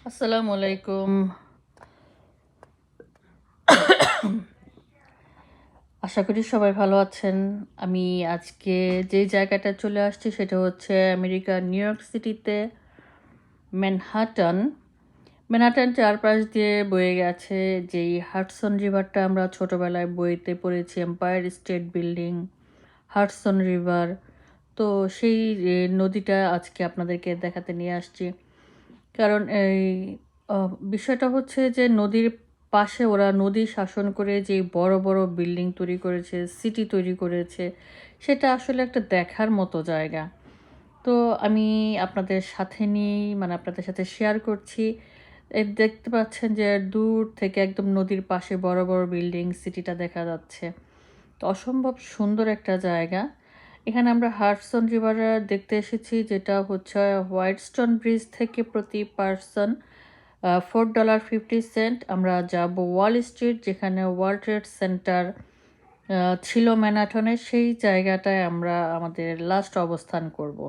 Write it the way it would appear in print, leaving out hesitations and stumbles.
আসসালামু আলাইকুম। আশা করি সবাই ভালো আছেন। আমি আজকে যে জায়গাটা চলে আসছি সেটা হচ্ছে আমেরিকার নিউ ইয়র্ক সিটিতে ম্যানহাটন। ম্যানহাটন চারপাশ দিয়ে বয়ে গেছে যেই হাডসন রিভারটা আমরা ছোটোবেলায় বইতে পড়েছি, empire state building, Hudson river. তো সেই নদীটা আজকে আপনাদেরকে দেখাতে নিয়ে আসছি। কারণ এই বিষয়টা হচ্ছে যে নদীর পাশে ওরা নদী শাসন করে যে বড় বড় বিল্ডিং তৈরি করেছে, সিটি তৈরি করেছে, সেটা আসলে একটা দেখার মতো জায়গা। তো আমি আপনাদের সাথে নিয়েই আপনাদের সাথে শেয়ার করছি। দেখতে পাচ্ছেন যে দূর থেকে একদম নদীর পাশে বড় বড় বিল্ডিং, সিটিটা দেখা যাচ্ছে। তো অসম্ভব সুন্দর একটা জায়গা। এখানে আমরা হাডসন রিভার দেখতে এসেছি, যেটা হচ্ছে হোয়াইটস্টোন ব্রিজ থেকে প্রতি পার্সন $4.50। আমরা যাব ওয়াল স্ট্রিট, যেখানে ওয়ার্ল্ড ট্রেড সেন্টার ছিল ম্যানহাটনে। সেই জায়গাটায় আমরা আমাদের লাস্ট অবস্থান করব।